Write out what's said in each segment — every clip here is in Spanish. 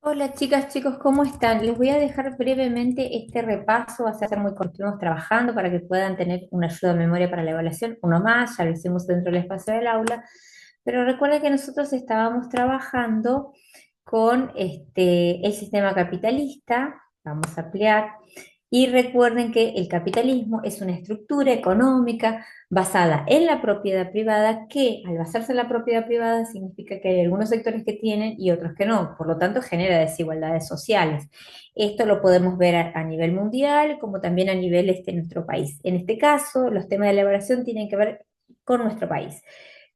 Hola chicas, chicos, ¿cómo están? Les voy a dejar brevemente este repaso, va a ser muy corto, estuvimos trabajando para que puedan tener una ayuda de memoria para la evaluación, uno más, ya lo hicimos dentro del espacio del aula, pero recuerden que nosotros estábamos trabajando con el sistema capitalista, vamos a ampliar, y recuerden que el capitalismo es una estructura económica basada en la propiedad privada, que al basarse en la propiedad privada significa que hay algunos sectores que tienen y otros que no, por lo tanto genera desigualdades sociales. Esto lo podemos ver a nivel mundial como también a nivel de nuestro país. En este caso, los temas de elaboración tienen que ver con nuestro país.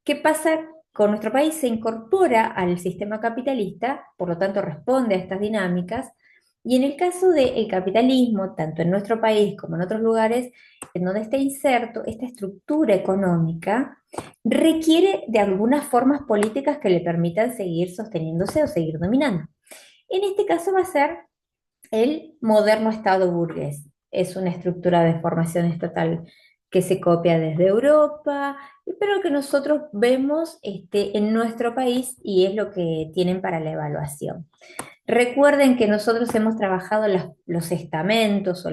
¿Qué pasa? Con nuestro país se incorpora al sistema capitalista, por lo tanto responde a estas dinámicas, y en el caso del capitalismo, tanto en nuestro país como en otros lugares, en donde está inserto, esta estructura económica requiere de algunas formas políticas que le permitan seguir sosteniéndose o seguir dominando. En este caso va a ser el moderno Estado burgués. Es una estructura de formación estatal que se copia desde Europa, pero que nosotros vemos en nuestro país y es lo que tienen para la evaluación. Recuerden que nosotros hemos trabajado los estamentos o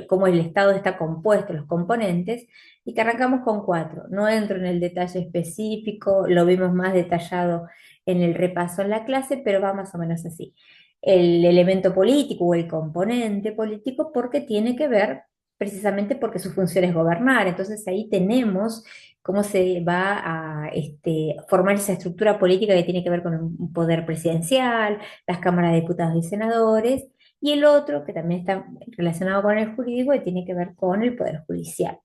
cómo el Estado está compuesto, los componentes, y que arrancamos con cuatro. No entro en el detalle específico, lo vimos más detallado en el repaso en la clase, pero va más o menos así. El elemento político o el componente político porque tiene que ver precisamente porque su función es gobernar. Entonces ahí tenemos cómo se va a formar esa estructura política que tiene que ver con un poder presidencial, las cámaras de diputados y senadores, y el otro, que también está relacionado con el jurídico, que tiene que ver con el poder judicial.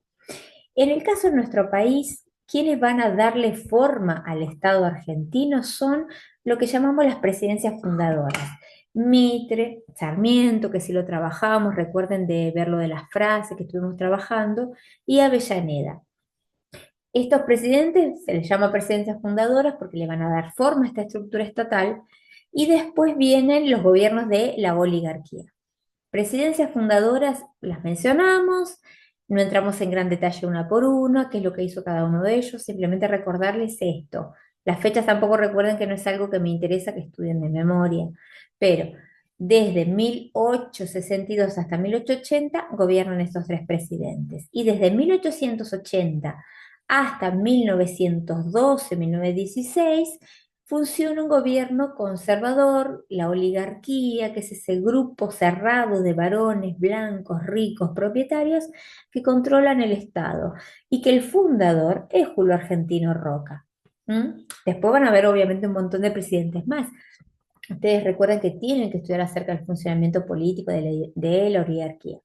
En el caso de nuestro país, quienes van a darle forma al Estado argentino son lo que llamamos las presidencias fundadoras. Mitre, Sarmiento, que si lo trabajamos, recuerden de ver lo de las frases que estuvimos trabajando, y Avellaneda. Estos presidentes se les llama presidencias fundadoras porque le van a dar forma a esta estructura estatal y después vienen los gobiernos de la oligarquía. Presidencias fundadoras las mencionamos, no entramos en gran detalle una por una, qué es lo que hizo cada uno de ellos, simplemente recordarles esto. Las fechas tampoco recuerden que no es algo que me interesa que estudien de memoria, pero desde 1862 hasta 1880 gobiernan estos tres presidentes y desde 1880 hasta 1912-1916 funciona un gobierno conservador, la oligarquía, que es ese grupo cerrado de varones blancos, ricos, propietarios que controlan el Estado y que el fundador es Julio Argentino Roca. ¿Mm? Después van a ver obviamente un montón de presidentes más. Ustedes recuerdan que tienen que estudiar acerca del funcionamiento político de la oligarquía.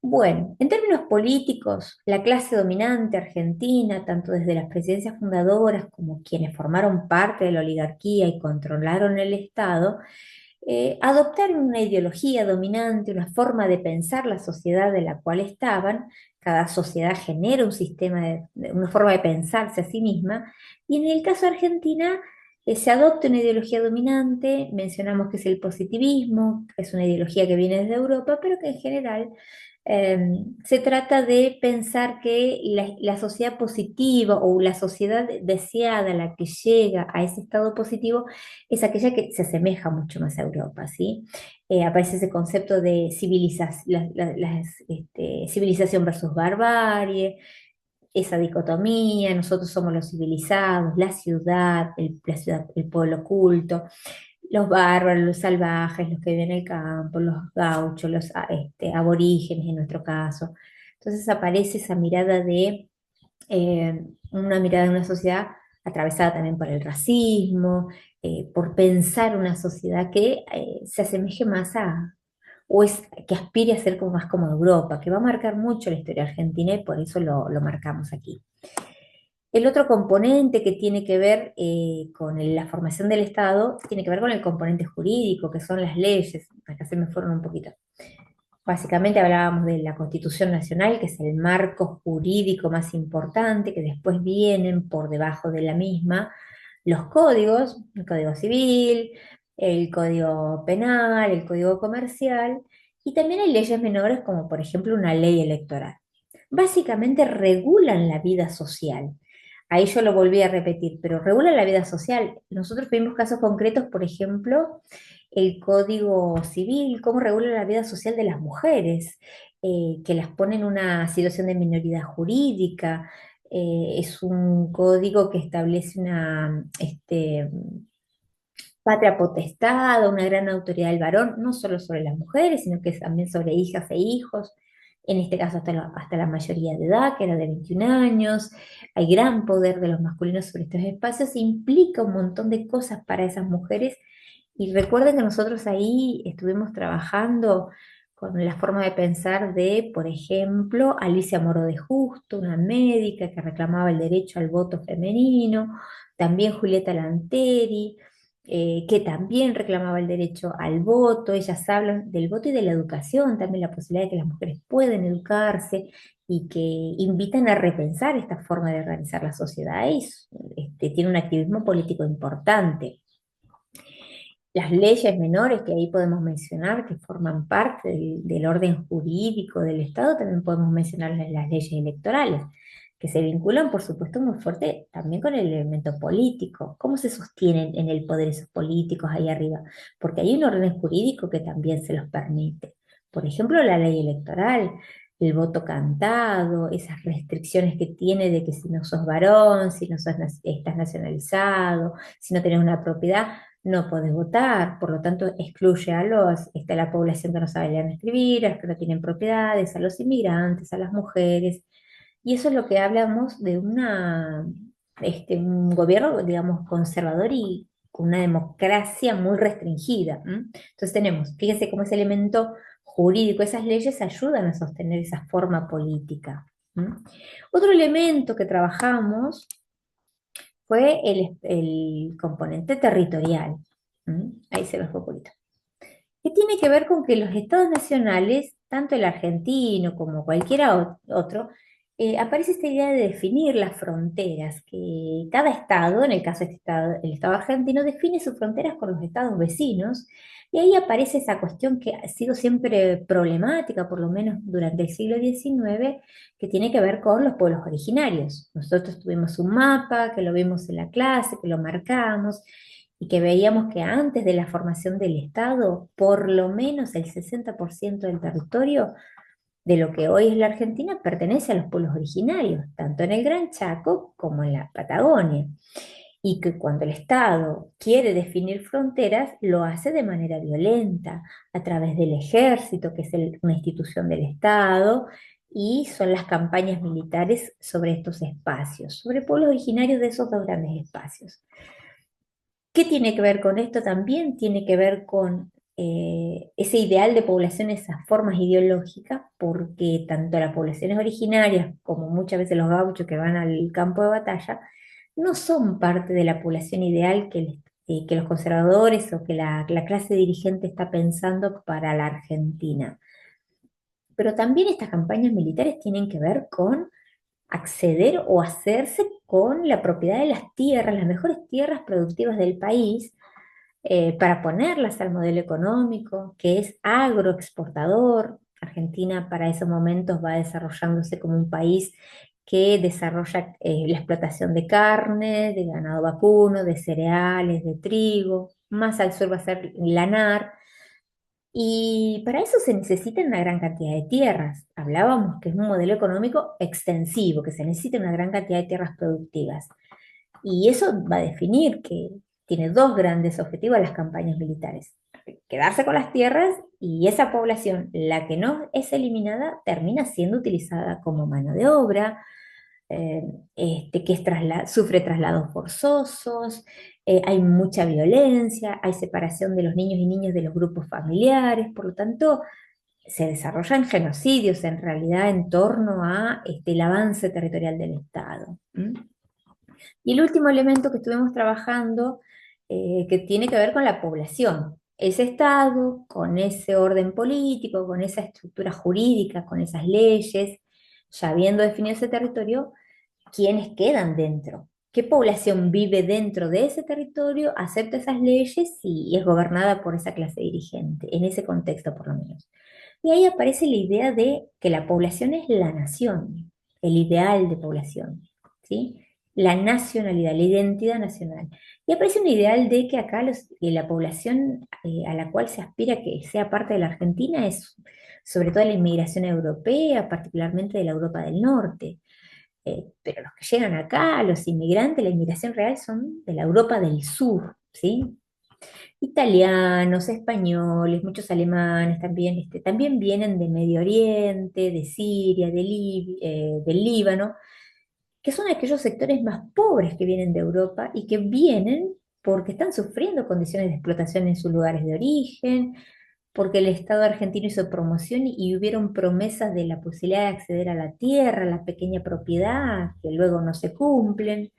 Bueno, en términos políticos, la clase dominante argentina, tanto desde las presidencias fundadoras como quienes formaron parte de la oligarquía y controlaron el Estado, adoptaron una ideología dominante, una forma de pensar la sociedad de la cual estaban. Cada sociedad genera un sistema, una forma de pensarse a sí misma, y en el caso de Argentina se adopta una ideología dominante, mencionamos que es el positivismo, que es una ideología que viene desde Europa, pero que en general se trata de pensar que la sociedad positiva o la sociedad deseada, la que llega a ese estado positivo, es aquella que se asemeja mucho más a Europa, ¿sí? Aparece ese concepto de civilización versus barbarie, esa dicotomía, nosotros somos los civilizados, la ciudad, el pueblo culto, los bárbaros, los salvajes, los que viven en el campo, los gauchos, los aborígenes en nuestro caso. Entonces aparece esa mirada una mirada de una sociedad atravesada también por el racismo, por pensar una sociedad que se asemeje más o que aspire a ser como más como Europa, que va a marcar mucho la historia argentina y por eso lo marcamos aquí. El otro componente que tiene que ver con la formación del Estado tiene que ver con el componente jurídico, que son las leyes. Acá se me fueron un poquito. Básicamente hablábamos de la Constitución Nacional, que es el marco jurídico más importante, que después vienen por debajo de la misma los códigos, el Código Civil, el Código Penal, el Código Comercial, y también hay leyes menores como por ejemplo una ley electoral. Básicamente regulan la vida social. Ahí yo lo volví a repetir, pero regula la vida social. Nosotros vimos casos concretos, por ejemplo, el Código Civil, cómo regula la vida social de las mujeres, que las pone en una situación de minoridad jurídica. Es un código que establece una patria potestad, una gran autoridad del varón, no solo sobre las mujeres, sino que también sobre hijas e hijos, en este caso hasta la mayoría de edad, que era de 21 años. Hay gran poder de los masculinos sobre estos espacios, implica un montón de cosas para esas mujeres. Y recuerden que nosotros ahí estuvimos trabajando con la forma de pensar de, por ejemplo, Alicia Moro de Justo, una médica que reclamaba el derecho al voto femenino, también Julieta Lanteri, que también reclamaba el derecho al voto. Ellas hablan del voto y de la educación, también la posibilidad de que las mujeres pueden educarse y que invitan a repensar esta forma de organizar la sociedad. Y tiene un activismo político importante. Las leyes menores que ahí podemos mencionar, que forman parte del orden jurídico del Estado, también podemos mencionar las leyes electorales, que se vinculan, por supuesto, muy fuerte también con el elemento político. ¿Cómo se sostienen en el poder esos políticos ahí arriba? Porque hay un orden jurídico que también se los permite. Por ejemplo, la ley electoral, el voto cantado, esas restricciones que tiene de que si no sos varón, si no estás nacionalizado, si no tenés una propiedad, no podés votar. Por lo tanto excluye a la población que no sabe leer ni escribir, a los que no tienen propiedades, a los inmigrantes, a las mujeres. Y eso es lo que hablamos de un gobierno, digamos, conservador y con una democracia muy restringida. ¿M? Entonces tenemos, fíjense cómo ese elemento jurídico, esas leyes ayudan a sostener esa forma política. ¿M? Otro elemento que trabajamos fue el componente territorial. Ahí se los fue un poquito. Que tiene que ver con que los estados nacionales, tanto el argentino como cualquiera otro, aparece esta idea de definir las fronteras, que cada estado, en el caso de este estado, el estado argentino, define sus fronteras con los estados vecinos, y ahí aparece esa cuestión que ha sido siempre problemática, por lo menos durante el siglo XIX, que tiene que ver con los pueblos originarios. Nosotros tuvimos un mapa, que lo vimos en la clase, que lo marcamos, y que veíamos que antes de la formación del Estado, por lo menos el 60% del territorio de lo que hoy es la Argentina pertenece a los pueblos originarios, tanto en el Gran Chaco como en la Patagonia. Y que cuando el Estado quiere definir fronteras, lo hace de manera violenta, a través del ejército, que es una institución del Estado, y son las campañas militares sobre estos espacios, sobre pueblos originarios de esos dos grandes espacios. ¿Qué tiene que ver con esto también? Tiene que ver con ese ideal de población, esas formas ideológicas, porque tanto las poblaciones originarias como muchas veces los gauchos que van al campo de batalla, no son parte de la población ideal que los conservadores o que la clase dirigente está pensando para la Argentina. Pero también estas campañas militares tienen que ver con acceder o hacerse con la propiedad de las tierras, las mejores tierras productivas del país, para ponerlas al modelo económico, que es agroexportador. Argentina para esos momentos va desarrollándose como un país que desarrolla la explotación de carne, de ganado vacuno, de cereales, de trigo. Más al sur va a ser lanar. Y para eso se necesita una gran cantidad de tierras. Hablábamos que es un modelo económico extensivo, que se necesita una gran cantidad de tierras productivas. Y eso va a definir que tiene dos grandes objetivos las campañas militares. Quedarse con las tierras y esa población, la que no es eliminada, termina siendo utilizada como mano de obra, eh, que sufre traslados forzosos, hay mucha violencia, hay separación de los niños y niñas de los grupos familiares, por lo tanto, se desarrollan genocidios en realidad en torno a el avance territorial del Estado. ¿M? Y el último elemento que estuvimos trabajando, que tiene que ver con la población. Ese Estado, con ese orden político, con esa estructura jurídica, con esas leyes, ya habiendo definido ese territorio, ¿quiénes quedan dentro? ¿Qué población vive dentro de ese territorio, acepta esas leyes y es gobernada por esa clase dirigente, en ese contexto por lo menos? Y ahí aparece la idea de que la población es la nación, el ideal de población, ¿sí? la nacionalidad, la identidad nacional. Y aparece un ideal de que acá la población a la cual se aspira que sea parte de la Argentina es sobre todo la inmigración europea, particularmente de la Europa del Norte. Pero los que llegan acá, los inmigrantes, la inmigración real son de la Europa del Sur, ¿sí? Italianos, españoles, muchos alemanes también, también vienen de Medio Oriente, de Siria, del Líbano, que son aquellos sectores más pobres que vienen de Europa y que vienen porque están sufriendo condiciones de explotación en sus lugares de origen, porque el Estado argentino hizo promoción y hubieron promesas de la posibilidad de acceder a la tierra, a la pequeña propiedad, que luego no se cumplen.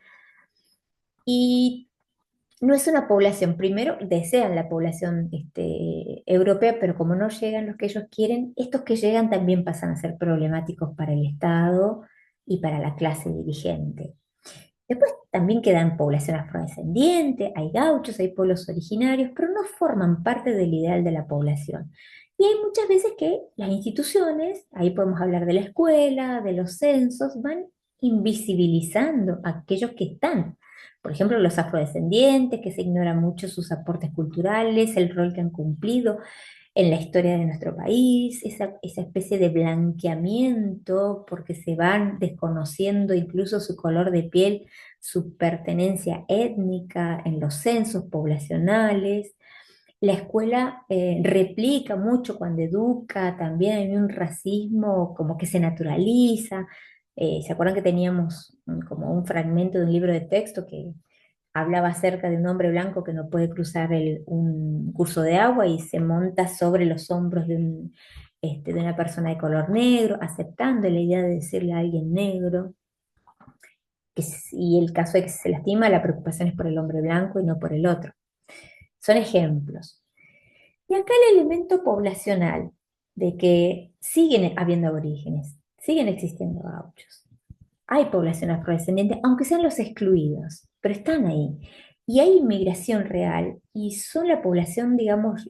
Y no es una población, primero desean la población europea, pero como no llegan los que ellos quieren, estos que llegan también pasan a ser problemáticos para el Estado y para la clase dirigente. Después también quedan población afrodescendiente, hay gauchos, hay pueblos originarios, pero no forman parte del ideal de la población. Y hay muchas veces que las instituciones, ahí podemos hablar de la escuela, de los censos, van invisibilizando a aquellos que están. Por ejemplo, los afrodescendientes, que se ignoran mucho sus aportes culturales, el rol que han cumplido en la historia de nuestro país, esa especie de blanqueamiento, porque se van desconociendo incluso su color de piel, su pertenencia étnica en los censos poblacionales. La escuela replica mucho cuando educa, también hay un racismo como que se naturaliza. ¿Se acuerdan que teníamos como un fragmento de un libro de texto que hablaba acerca de un hombre blanco que no puede cruzar un curso de agua y se monta sobre los hombros de una persona de color negro, aceptando la idea de decirle a alguien negro? Y el caso de que se lastima, la preocupación es por el hombre blanco y no por el otro. Son ejemplos. Y acá el elemento poblacional, de que siguen habiendo aborígenes, siguen existiendo gauchos, hay población afrodescendiente, aunque sean los excluidos, pero están ahí. Y hay inmigración real y son la población, digamos,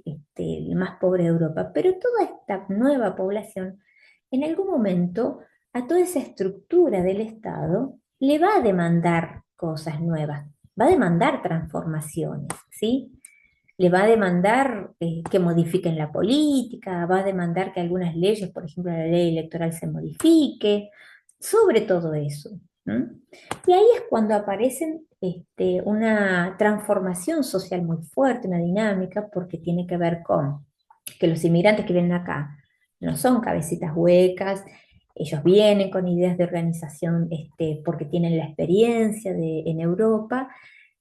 más pobre de Europa. Pero toda esta nueva población, en algún momento, a toda esa estructura del Estado, le va a demandar cosas nuevas, va a demandar transformaciones, ¿sí? Le va a demandar que modifiquen la política, va a demandar que algunas leyes, por ejemplo la ley electoral, se modifique, sobre todo eso. ¿No? Y ahí es cuando aparecen una transformación social muy fuerte, una dinámica, porque tiene que ver con que los inmigrantes que vienen acá no son cabecitas huecas, ellos vienen con ideas de organización porque tienen la experiencia en Europa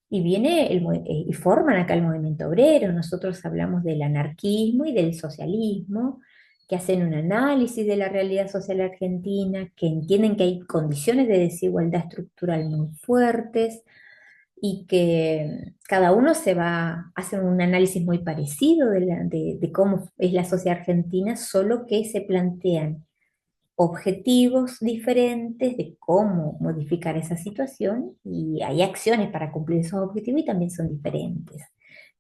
y y forman acá el movimiento obrero. Nosotros hablamos del anarquismo y del socialismo, que hacen un análisis de la realidad social argentina, que entienden que hay condiciones de desigualdad estructural muy fuertes y que cada uno se va a hacer un análisis muy parecido de cómo es la sociedad argentina, solo que se plantean objetivos diferentes de cómo modificar esa situación y hay acciones para cumplir esos objetivos y también son diferentes.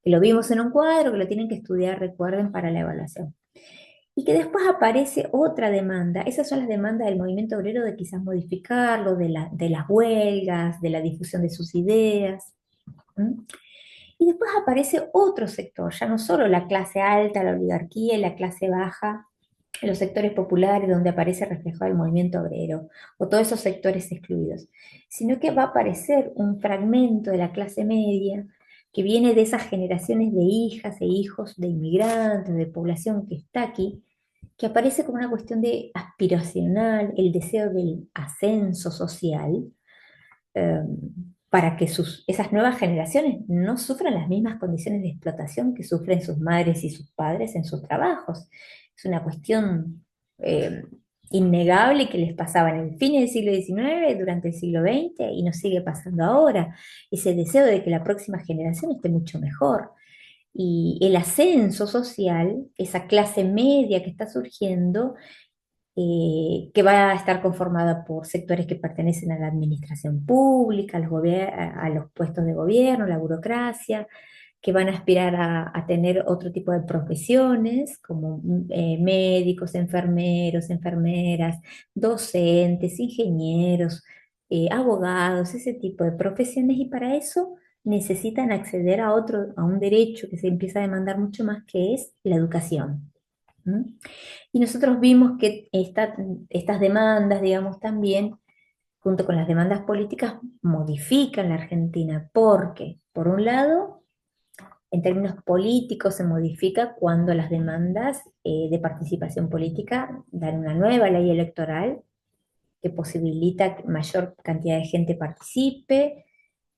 Que lo vimos en un cuadro, que lo tienen que estudiar, recuerden, para la evaluación. Y que después aparece otra demanda, esas son las demandas del movimiento obrero de quizás modificarlo, de las huelgas, de la difusión de sus ideas. ¿M? Y después aparece otro sector, ya no solo la clase alta, la oligarquía y la clase baja, en los sectores populares donde aparece reflejado el movimiento obrero o todos esos sectores excluidos, sino que va a aparecer un fragmento de la clase media que viene de esas generaciones de hijas e hijos de inmigrantes, de población que está aquí, que aparece como una cuestión de aspiracional, el deseo del ascenso social, eh, para que esas nuevas generaciones no sufran las mismas condiciones de explotación que sufren sus madres y sus padres en sus trabajos. Es una cuestión eh, innegable que les pasaba en el fin del siglo XIX, durante el siglo XX y nos sigue pasando ahora. Ese deseo de que la próxima generación esté mucho mejor. Y el ascenso social, esa clase media que está surgiendo, que va a estar conformada por sectores que pertenecen a la administración pública, a los puestos de gobierno, la burocracia, que van a aspirar a tener otro tipo de profesiones como médicos, enfermeros, enfermeras, docentes, ingenieros, abogados, ese tipo de profesiones, y para eso necesitan acceder a un derecho que se empieza a demandar mucho más, que es la educación. ¿Mm? Y nosotros vimos que estas demandas, digamos, también, junto con las demandas políticas, modifican la Argentina, porque, por un lado, en términos políticos se modifica cuando las demandas de participación política dan una nueva ley electoral que posibilita que mayor cantidad de gente participe,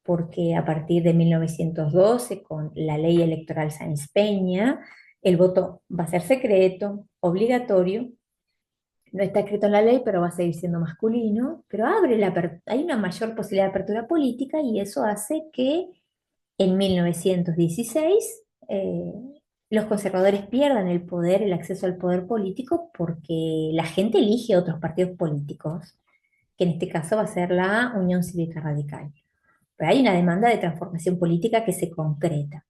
porque a partir de 1912, con la ley electoral Sáenz Peña, el voto va a ser secreto, obligatorio, no está escrito en la ley, pero va a seguir siendo masculino, pero hay una mayor posibilidad de apertura política, y eso hace que en 1916 los conservadores pierdan el poder, el acceso al poder político, porque la gente elige otros partidos políticos, que en este caso va a ser la Unión Cívica Radical. Pero hay una demanda de transformación política que se concreta.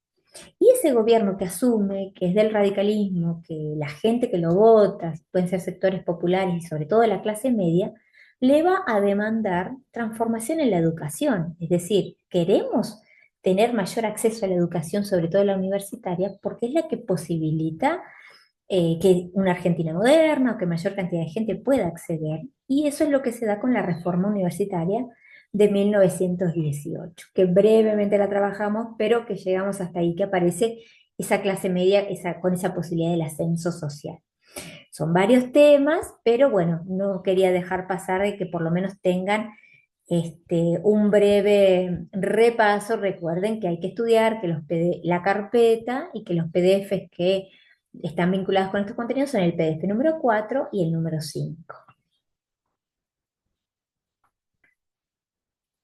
Y ese gobierno que asume, que es del radicalismo, que la gente que lo vota, pueden ser sectores populares y sobre todo la clase media, le va a demandar transformación en la educación. Es decir, queremos tener mayor acceso a la educación, sobre todo la universitaria, porque es la que posibilita que una Argentina moderna o que mayor cantidad de gente pueda acceder. Y eso es lo que se da con la reforma universitaria de 1918, que brevemente la trabajamos, pero que llegamos hasta ahí, que aparece esa clase media con esa posibilidad del ascenso social. Son varios temas, pero bueno, no quería dejar pasar de que por lo menos tengan un breve repaso. Recuerden que hay que estudiar, que la carpeta y que los PDFs que están vinculados con estos contenidos son el PDF número 4 y el número 5.